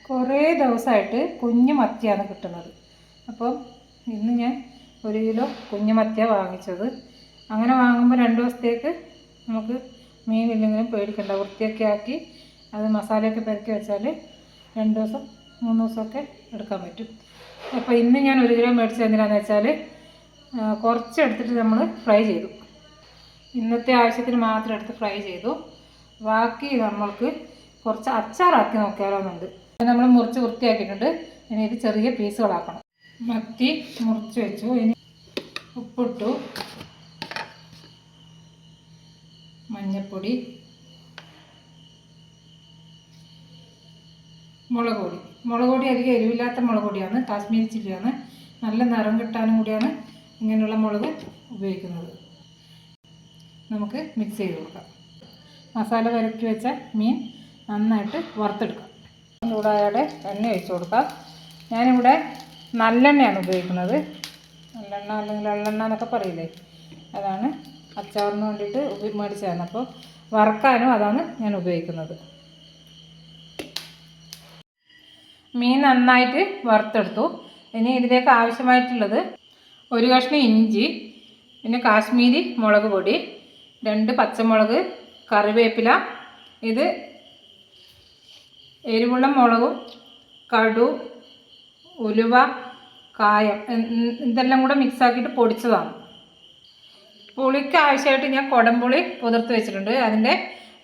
കുറേ ദിവസമായിട്ട് കുഞ്ഞു മത്തിയാണ് കിട്ടുന്നത്. അപ്പം ഇന്ന് ഞാൻ 1 കിലോ കുഞ്ഞു മത്തിയാണ് വാങ്ങിച്ചത്. അങ്ങനെ വാങ്ങുമ്പോൾ 2 ദിവസത്തേക്ക് നമുക്ക് മീനില്ലെങ്കിലും പേടിക്കണ്ട. വൃത്തിയൊക്കെ ആക്കി അത് മസാലയൊക്കെ പെരക്കി വെച്ചാൽ 2 ദിവസം 3 ദിവസമൊക്കെ എടുക്കാൻ പറ്റും. അപ്പോൾ ഇന്ന് ഞാൻ 1 കിലോ മേടിച്ചത് എന്തിനാണെന്ന് വെച്ചാൽ കുറച്ച് എടുത്തിട്ട് നമ്മൾ ഫ്രൈ ചെയ്തു. ഇന്നത്തെ ആവശ്യത്തിന് മാത്രം എടുത്ത് ഫ്രൈ ചെയ്തു. ബാക്കി നമ്മൾക്ക് കുറച്ച് അച്ചാറാക്കി നോക്കിയാലോന്നുണ്ട്. നമ്മൾ മുറിച്ച് വൃത്തിയാക്കിയിട്ടുണ്ട്. ഇനി ഇത് ചെറിയ പീസുകളാക്കണം. മത്തി മുറിച്ച് വെച്ചു. ഇനി ഉപ്പിട്ടു, മഞ്ഞൾപ്പൊടി, മുളക് പൊടി അധികം എരിവില്ലാത്ത മുളക് പൊടിയാണ്, കാശ്മീരി ചില്ലിയാണ്. നല്ല നിറം കിട്ടാനും കൂടിയാണ് ഇങ്ങനെയുള്ള മുളക് ഉപയോഗിക്കുന്നത്. നമുക്ക് മിക്സ് ചെയ്ത് കൊടുക്കാം. മസാല പുരട്ടി വെച്ച മീൻ നന്നായിട്ട് വറുത്തെടുക്കാം. ചൂടായാടെ എണ്ണ ഒഴിച്ച് കൊടുക്കാം. ഞാനിവിടെ നല്ലെണ്ണയാണ് ഉപയോഗിക്കുന്നത്. നല്ലെണ്ണ അല്ലെങ്കിൽ എള്ളെണ്ണ എന്നൊക്കെ പറയില്ലേ, അതാണ് അച്ചാറിന് വേണ്ടിയിട്ട് മേടിച്ചതാണ്. അപ്പോൾ വറുക്കാനും അതാണ് ഞാൻ ഉപയോഗിക്കുന്നത്. മീൻ നന്നായിട്ട് വറുത്തെടുത്തു. ഇനി ഇതിലേക്ക് ആവശ്യമായിട്ടുള്ളത് 1 കഷ്ണം ഇഞ്ചി, പിന്നെ കാശ്മീരി മുളക് പൊടി, 2 പച്ചമുളക്, കറിവേപ്പില, ഇത് എരിവുള്ള മുളകും, കടു, ഉലുവ, കായം, ഇതെല്ലാം കൂടെ മിക്സാക്കിയിട്ട് പൊടിച്ചതാണ്. പുളിക്ക് ആവശ്യമായിട്ട് ഞാൻ കുടംപുളി പുതിർത്ത് വെച്ചിട്ടുണ്ട്. അതിൻ്റെ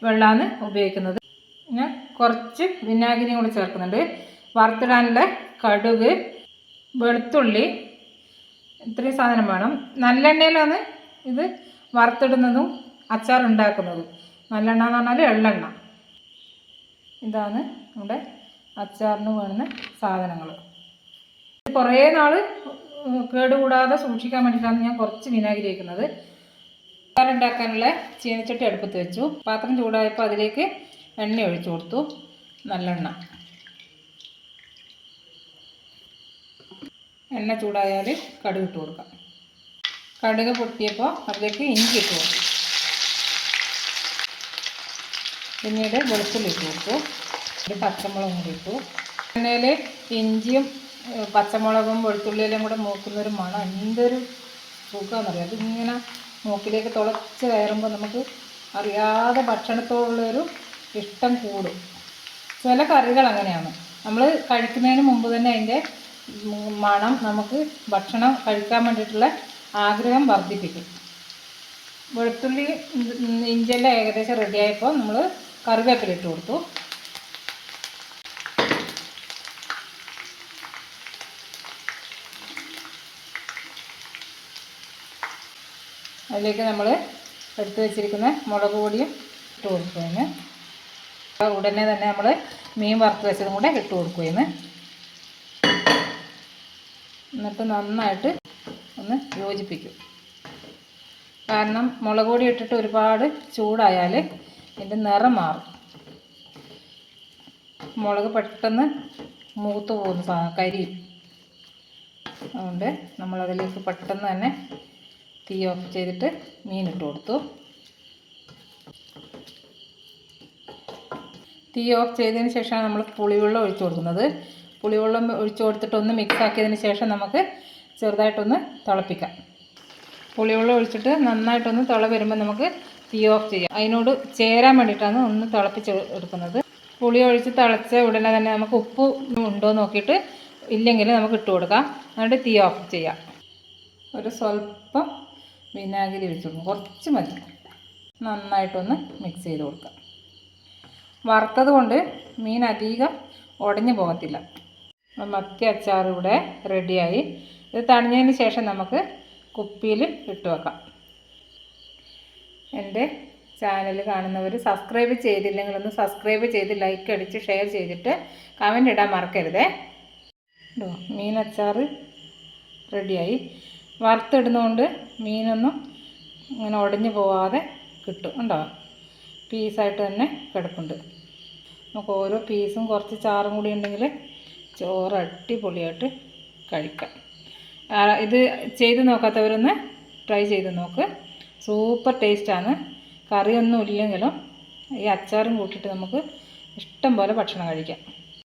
വെള്ളമാണ് ഉപയോഗിക്കുന്നത്. പിന്നെ കുറച്ച് വിനാഗിരിയും കൂടി ചേർക്കുന്നുണ്ട്. വറുത്തിടാനുള്ള കടുക്, വെളുത്തുള്ളി, ഇത്രയും സാധനം വേണം. നല്ലെണ്ണയിലാണ് ഇത് വറുത്തിടുന്നതും അച്ചാർ ഉണ്ടാക്കുന്നതും. നല്ലെണ്ണ എന്ന് പറഞ്ഞാൽ എള്ളെണ്ണ. ഇതാണ് നമ്മുടെ അച്ചാറിന് വേണ്ടുന്ന സാധനങ്ങൾ. കുറേ നാൾ കേടുകൂടാതെ സൂക്ഷിക്കാൻ വേണ്ടിയിട്ടാണ് ഞാൻ കുറച്ച് വിനാഗിരി വയ്ക്കുന്നത്. അച്ചാർ ഉണ്ടാക്കാനുള്ള ചീനച്ചട്ടി അടുപ്പത്ത് വെച്ചു. പാത്രം ചൂടായപ്പോൾ അതിലേക്ക് എണ്ണ ഒഴിച്ചു കൊടുത്തു. നല്ലെണ്ണ. എണ്ണ ചൂടായാൽ കടുക് ഇട്ട് കൊടുക്കാം. കടുക് പൊട്ടിയപ്പോൾ അതിലേക്ക് ഇഞ്ചി ഇട്ട് കൊടുത്തു. പിന്നീട് വെളുത്തുള്ളി ഇട്ട് കൊടുത്തു. ഒരു പച്ചമുളകും കൂടി ഇട്ടു. എണ്ണയിൽ ഇഞ്ചിയും പച്ചമുളകും വെളുത്തുള്ളിയെല്ലാം കൂടെ മൂക്കുന്നൊരു മണം എന്തൊരു സുഖമാണെന്നറിയാം. അതിങ്ങനെ മൂക്കിലേക്ക് തുളച്ച് കയറുമ്പോൾ നമുക്ക് അറിയാതെ ഭക്ഷണത്തോടുള്ളൊരു ഇഷ്ടം കൂടും. ചില കറികൾ അങ്ങനെയാണ്. നമ്മൾ കഴിക്കുന്നതിന് മുമ്പ് തന്നെ അതിൻ്റെ മണം നമുക്ക് ഭക്ഷണം കഴിക്കാൻ വേണ്ടിയിട്ടുള്ള ആഗ്രഹം വർദ്ധിപ്പിക്കും. വെളുത്തുള്ളി ഇഞ്ചിയെല്ലാം ഏകദേശം റെഡിയായപ്പോൾ നമ്മൾ കറിവേപ്പില ഇട്ട് കൊടുത്തു. അതിലേക്ക് നമ്മൾ എടുത്ത് വെച്ചിരിക്കുന്ന മുളക് പൊടിയും ഇട്ട് കൊടുക്കുകയാണ്. ഉടനെ തന്നെ നമ്മൾ മീൻ വറുത്ത് വെച്ചതും കൂടെ ഇട്ട് കൊടുക്കുകയാണ്. എന്നിട്ട് നന്നായിട്ട് ഒന്ന് യോജിപ്പിക്കും. കാരണം മുളക് പൊടി ഇട്ടിട്ട് ഒരുപാട് ചൂടായാൽ ഇതിൻ്റെ നിറം മാറും. മുളക് പെട്ടെന്ന് മൂത്ത് പോകുന്ന കരിയും. അതുകൊണ്ട് നമ്മളതിലേക്ക് പെട്ടെന്ന് തന്നെ തീ ഓഫ് ചെയ്തിട്ട് മീൻ ഇട്ട് കൊടുത്തു. തീ ഓഫ് ചെയ്തതിന് ശേഷമാണ് നമ്മൾ പുളിവെള്ളം ഒഴിച്ചു കൊടുക്കുന്നത്. പുളിവെള്ളം ഒഴിച്ചു കൊടുത്തിട്ട് ഒന്ന് മിക്സ് ആക്കിയതിന് ശേഷം നമുക്ക് ചെറുതായിട്ടൊന്ന് തിളപ്പിക്കാം. പുളിവെള്ളം ഒഴിച്ചിട്ട് നന്നായിട്ടൊന്ന് തിള വരുമ്പോൾ നമുക്ക് തീ ഓഫ് ചെയ്യാം. അതിനോട് ചേരാൻ വേണ്ടിയിട്ടാണ് ഒന്ന് തിളപ്പിച്ച് എടുക്കുന്നത്. പുളി ഒഴിച്ച് തിളച്ച ഉടനെ തന്നെ നമുക്ക് ഉപ്പ് ഉണ്ടോ നോക്കിയിട്ട് ഇല്ലെങ്കിൽ നമുക്ക് ഇട്ട് കൊടുക്കാം. എന്നിട്ട് തീ ഓഫ് ചെയ്യാം. ഒരു സ്വല്പം വിനാഗിരി ഒഴിച്ച് കൊടുക്കും, കുറച്ച് മതി. നന്നായിട്ടൊന്ന് മിക്സ് ചെയ്ത് കൊടുക്കാം. വറുത്തത് കൊണ്ട് മീൻ അധികം ഉടഞ്ഞു പോകത്തില്ല. മത്തി അച്ചാർ ഇവിടെ റെഡിയായി. ഇത് തണിഞ്ഞതിന് ശേഷം നമുക്ക് കുപ്പിയിൽ ഇട്ട് വെക്കാം. എൻ്റെ ചാനൽ കാണുന്നവർ സബ്സ്ക്രൈബ് ചെയ്തില്ലെങ്കിലൊന്ന് സബ്സ്ക്രൈബ് ചെയ്ത് ലൈക്ക് അടിച്ച് ഷെയർ ചെയ്തിട്ട് കമൻ്റ് ഇടാൻ മറക്കരുതേ. മീൻ അച്ചാർ റെഡിയായി. വറുത്തിടുന്നതുകൊണ്ട് മീനൊന്നും ഇങ്ങനെ ഉടഞ്ഞു പോവാതെ കിട്ടും. ഉണ്ടോ, പീസായിട്ട് തന്നെ കിടപ്പുണ്ട്. നമുക്ക് ഓരോ പീസും കുറച്ച് ചാറും കൂടി ഉണ്ടെങ്കിൽ ചോറ് അടിപൊളിയായിട്ട് കഴിക്കാം. ഇത് ചെയ്ത് നോക്കാത്തവരൊന്ന് ട്രൈ ചെയ്ത് നോക്ക്. സൂപ്പർ ടേസ്റ്റാണ്. കറിയൊന്നും ഇല്ലെങ്കിലും ഈ അച്ചാറും കൂട്ടിയിട്ട് നമുക്ക് ഇഷ്ടം പോലെ ഭക്ഷണം കഴിക്കാം.